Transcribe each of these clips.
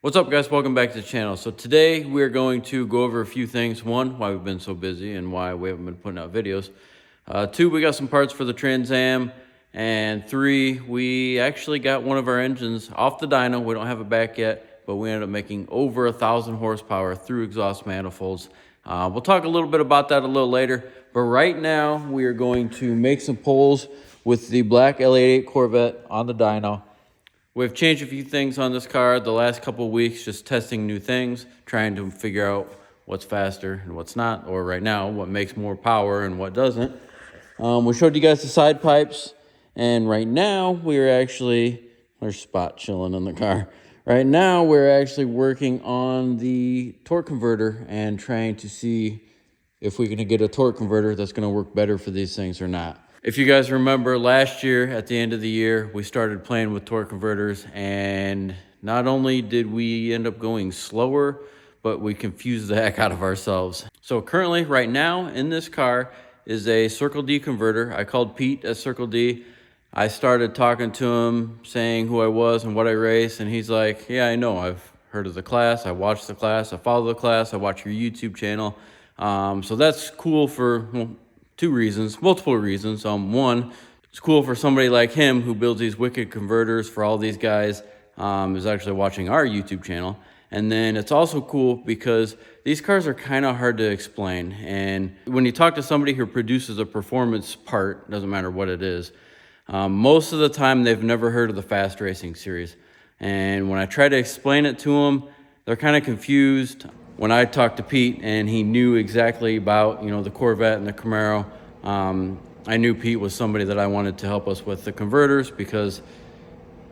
What's up, guys? Welcome back to the channel. So today we're going to go over a few things. One, why we've been so busy and why we haven't been putting out videos. Two, we got some parts for the Trans Am. And three, we actually got one of our engines off the dyno. We don't have it back yet, but we ended up making over 1,000 horsepower through exhaust manifolds. We'll talk a little bit about that a little later. But right now we are going to make some pulls with the black L88 Corvette on the dyno. We've changed a few things on this car the last couple of weeks, just testing new things, trying to figure out what's faster and what's not, or right now, what makes more power and what doesn't. We showed you guys the side pipes, and right now, there's Spot chilling in the car. Right now, we're actually working on the torque converter and trying to see if we can get a torque converter that's gonna work better for these things or not. If you guys remember last year, at the end of the year, we started playing with torque converters, and not only did we end up going slower, but we confused the heck out of ourselves. So currently, right now, in this car is a Circle D converter. I called Pete at Circle D. I started talking to him, saying who I was and what I raced, and he's like, yeah, I know, I've heard of the class, I watched the class, I follow the class, I watch your YouTube channel. So that's cool for, well, multiple reasons. One, it's cool for somebody like him who builds these wicked converters for all these guys, is actually watching our YouTube channel. And then it's also cool because these cars are kind of hard to explain. And when you talk to somebody who produces a performance part, doesn't matter what it is, most of the time they've never heard of the fast racing series. And when I try to explain it to them, they're kind of confused. When I talked to Pete and he knew exactly about, the Corvette and the Camaro, I knew Pete was somebody that I wanted to help us with the converters because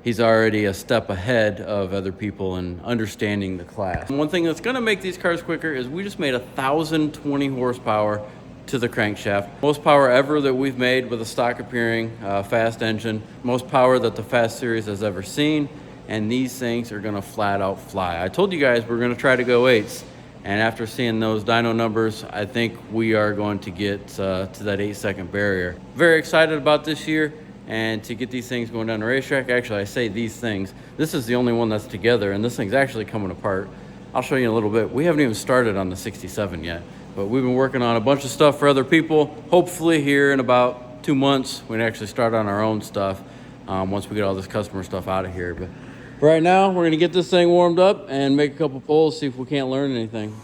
he's already a step ahead of other people in understanding the class. One thing that's gonna make these cars quicker is we just made 1,020 horsepower to the crankshaft. Most power ever that we've made with a stock appearing fast engine. Most power that the Fast Series has ever seen. And these things are gonna flat out fly. I told you guys we're gonna try to go eights. And after seeing those dyno numbers, I think we are going to get to that 8-second barrier. Very excited about this year and to get these things going down the racetrack. Actually, I say these things. This is the only one that's together, and this thing's actually coming apart. I'll show you in a little bit. We haven't even started on the 67 yet, but we've been working on a bunch of stuff for other people. Hopefully here in about 2 months, we can actually start on our own stuff once we get all this customer stuff out of here. But right now, we're gonna get this thing warmed up and make a couple pulls, see if we can't learn anything.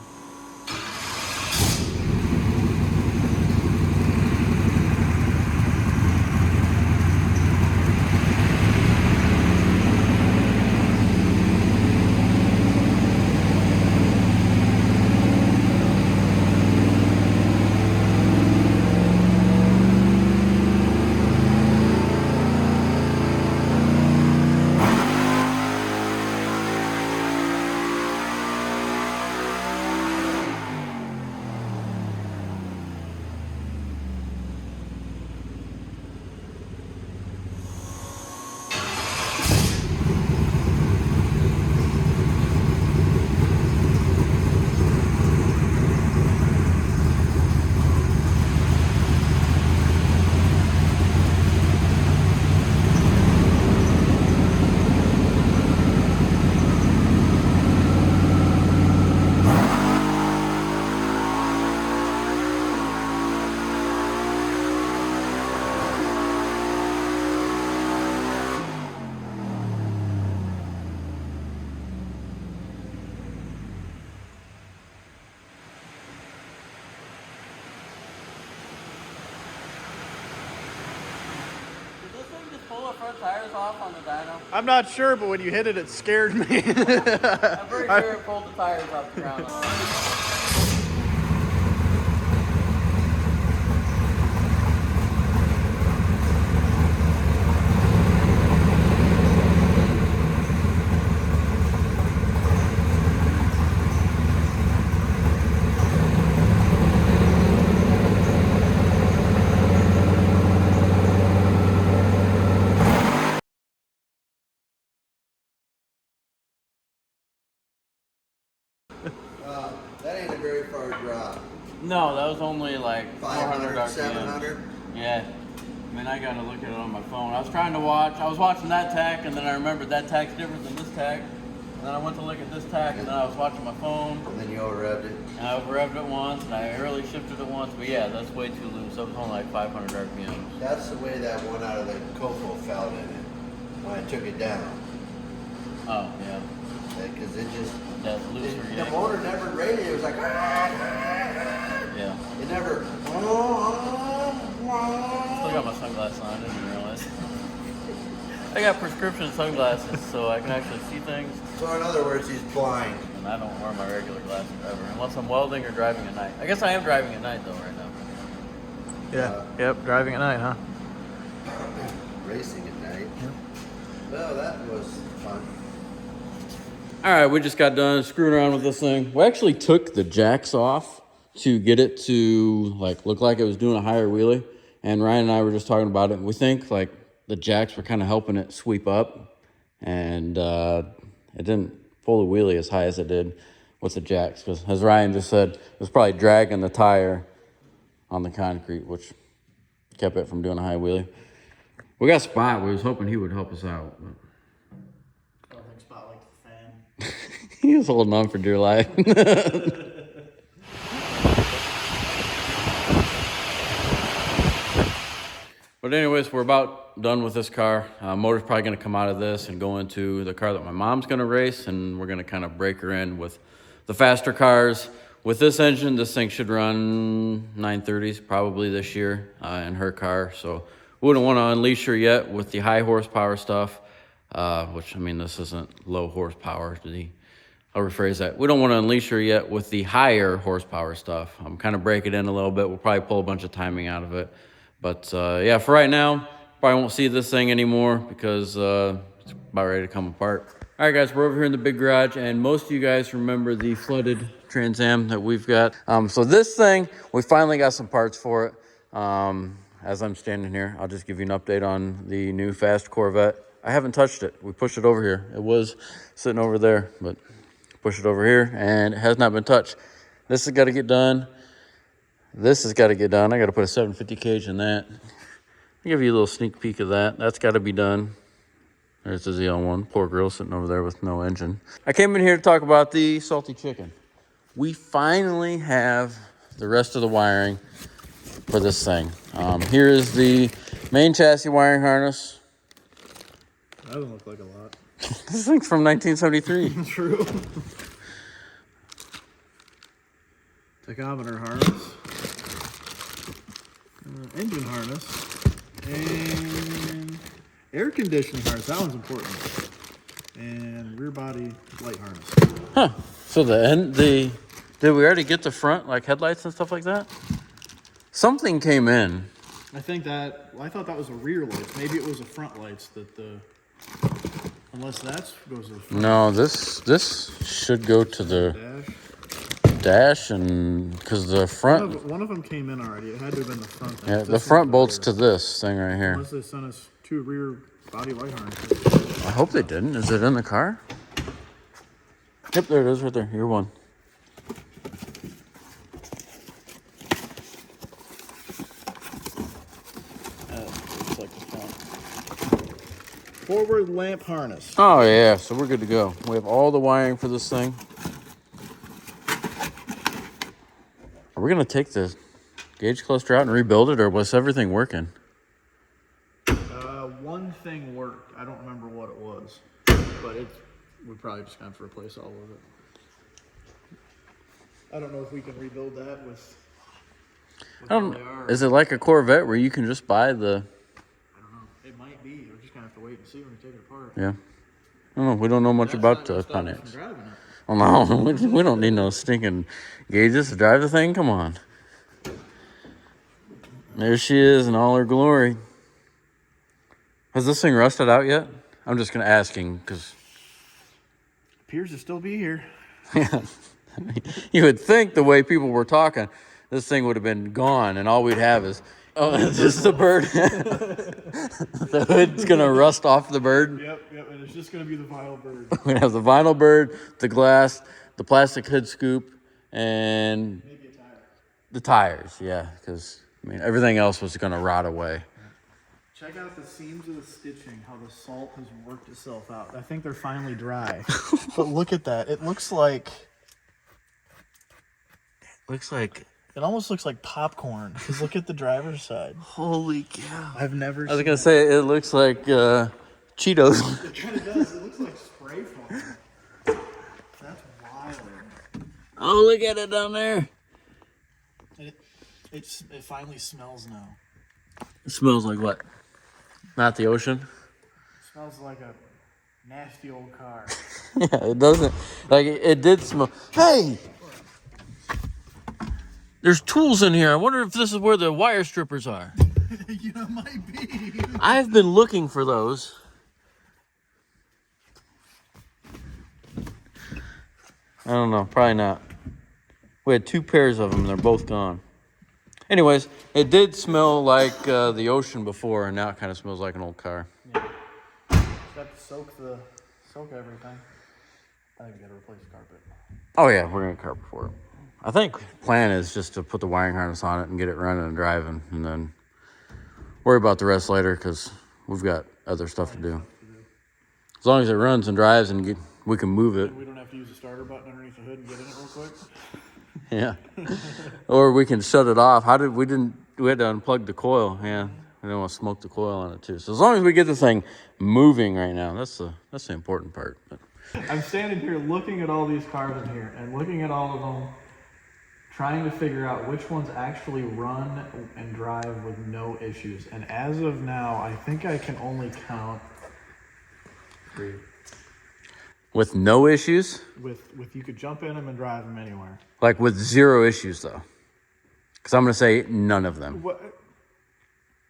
Pull the front tires off on the dyno? I'm not sure, but when you hit it, it scared me. I'm pretty sure it pulled the tires off the ground. That ain't a very far drop. No, that was only like 500, 400 700. Yeah. I mean, I got to look at it on my phone. I was watching that tack, and then I remembered that tack's different than this tack. And then I went to look at this tack, and then I was watching my phone. And then you over-revved it. And I over-revved it once, and I early shifted it once. But yeah, that's way too loose. I was only like 500 RPMs. That's the way that one out of the Coco felt in it when I took it down. Oh, yeah. Because it just... That's looser, The motor never rated. It was like... Yeah. It never... Still got my sunglasses on. I didn't even realize. I got prescription sunglasses, so I can actually see things. So in other words, he's blind. And I don't wear my regular glasses ever, unless I'm welding or driving at night. I guess I am driving at night, though, right now. Yeah. Yep. Driving at night, huh? Racing at night. Yep. Well, that was fun. All right, we just got done screwing around with this thing. We actually took the jacks off to get it to like look like it was doing a higher wheelie. And Ryan and I were just talking about it. We think like the jacks were kind of helping it sweep up, and it didn't pull the wheelie as high as it did with the jacks. Because as Ryan just said, it was probably dragging the tire on the concrete, which kept it from doing a high wheelie. We got Spot. We was hoping he would help us out. But I don't think Spot liked the fan. he was holding on for dear life. But anyways, we're about done with this car. Motor's probably going to come out of this and go into the car that my mom's going to race, and we're going to kind of break her in with the faster cars. With this engine, this thing should run 930s probably this year in her car. So we wouldn't want to unleash her yet with the high horsepower stuff, which, I mean, this isn't low horsepower. I'll rephrase that. We don't want to unleash her yet with the higher horsepower stuff. I'm kind of break it in a little bit. We'll probably pull a bunch of timing out of it. But yeah, for right now, probably won't see this thing anymore because it's about ready to come apart. All right, guys, we're over here in the big garage, and most of you guys remember the flooded Trans Am that we've got. So this thing, we finally got some parts for it. As I'm standing here, I'll just give you an update on the new fast Corvette. I haven't touched it. We pushed it over here. It was sitting over there, but push it over here, and it has not been touched. This has got to get done. This has got to get done. I got to put a 750 cage in that. I'll give you a little sneak peek of that. That's got to be done. There's the ZL1. Poor girl sitting over there with no engine. I came in here to talk about the salty chicken. We finally have the rest of the wiring for this thing. Here is the main chassis wiring harness. That doesn't look like a lot. This thing's from 1973. True. Tachometer harness. Engine harness. And air conditioning harness. That one's important. And rear body light harness. Huh. So did we already get the front, like headlights and stuff like that? Something came in. I think that, I thought that was a rear lights. Maybe it was a front lights that unless that goes to the front. No, this should go to the dash, and because the front. One of them came in already. It had to have been the front. Yeah, the front bolts to this thing right here. Unless they sent us 2 rear body light harnesses. I hope they didn't. Is it in the car? Yep, there it is right there. You're one. Looks like the front. Forward lamp harness. Oh, yeah. So we're good to go. We have all the wiring for this thing. Are we going to take the gauge cluster out and rebuild it, or was everything working? One thing worked. I don't remember what it was, but we're probably just going to have to replace all of it. I don't know if we can rebuild that with Is it like a Corvette where you can just buy the... I don't know. It might be. We're just going to have to wait and see when we take it apart. Yeah. I don't know. We don't know much about the Pontiacs. Oh, no. We don't need no stinking gauges to drive the thing. Come on. There she is in all her glory. Has this thing rusted out yet? I'm just going to asking because... Appears to still be here. Yeah. You would think the way people were talking, this thing would have been gone, and all we'd have is, oh, it's just the bird. The hood's going to rust off the bird. Yep, and it's just going to be the vinyl bird. We're going to have the vinyl bird, the glass, the plastic hood scoop, and Maybe a tire. the tires, yeah, because, I mean, everything else was going to rot away. Check out the seams of the stitching, how the salt has worked itself out. I think they're finally dry. But look at that. It looks like... It almost looks like popcorn. Because look at the driver's side. Holy cow. I've never I was going to say, it looks like Cheetos. It kind of does. It looks like spray foam. That's wild. Oh, look at it down there. It finally smells now. It smells like what? Not the ocean? It smells like a nasty old car. Yeah, it doesn't. Like, it did smell. Hey! There's tools in here. I wonder if this is where the wire strippers are. You know, it might be. I've been looking for those. I don't know. Probably not. We had 2 pairs of them. And they're both gone. Anyways, it did smell like the ocean before, and now it kind of smells like an old car. Yeah. Got to soak everything. I think we gotta replace the carpet. Oh yeah, we're gonna carpet for it. I think plan is just to put the wiring harness on it and get it running and driving, and then worry about the rest later because we've got other stuff to do. As long as it runs and drives and we can move it. And we don't have to use the starter button underneath the hood and get in it real quick. Yeah. Or we can shut it off. We had to unplug the coil. Yeah. We don't want to smoke the coil on it too. So as long as we get this thing moving right now, that's the important part. I'm standing here looking at all these cars in here and looking at all of them, trying to figure out which ones actually run and drive with no issues. And as of now, I think I can only count 3. With no issues? With you could jump in them and drive them anywhere. Like with 0 issues though? Because I'm going to say none of them.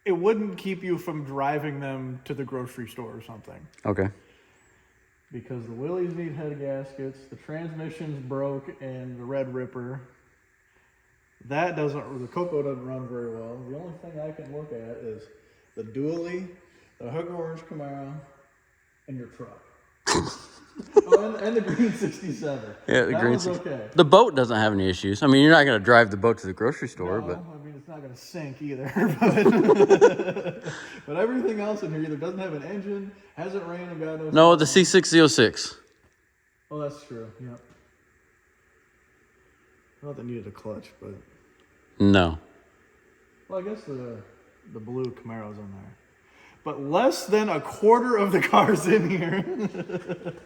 It wouldn't keep you from driving them to the grocery store or something. Okay. Because the wheelies need head gaskets, the transmission's broke in the Red Ripper. The Coco doesn't run very well. The only thing I can look at is the dually, the Hook Orange Camaro, and your truck. And the green 67. Yeah, the green 67. Okay. The boat doesn't have any issues. I mean, you're not going to drive the boat to the grocery store, No, but I mean, it's not going to sink either. But everything else in here either doesn't have an engine, hasn't ran, and got no, the C606. Oh, that's true. Yeah. I thought they needed a clutch, but No. well, I guess the blue Camaro's in there. But less than a quarter of the cars in here.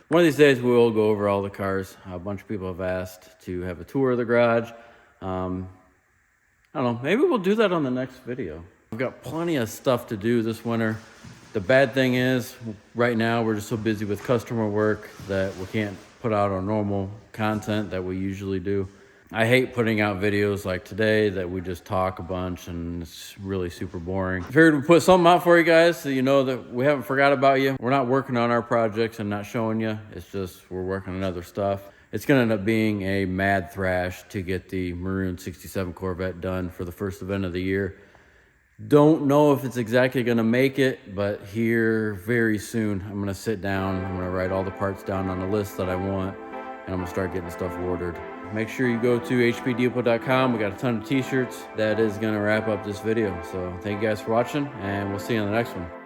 One of these days we will go over all the cars. A bunch of people have asked to have a tour of the garage. I don't know, maybe we'll do that on the next video. We've got plenty of stuff to do this winter. The bad thing is, right now we're just so busy with customer work that we can't put out our normal content that we usually do. I hate putting out videos like today that we just talk a bunch and it's really super boring. I figured we'd put something out for you guys so you know that we haven't forgot about you. We're not working on our projects and not showing you. It's just we're working on other stuff. It's gonna end up being a mad thrash to get the Maroon 67 Corvette done for the first event of the year. Don't know if it's exactly gonna make it, but here very soon I'm gonna sit down, I'm gonna write all the parts down on the list that I want, and I'm gonna start getting stuff ordered. Make sure you go to hpdepot.com. We got a ton of t-shirts. That is gonna wrap up this video. So thank you guys for watching, and we'll see you on the next one.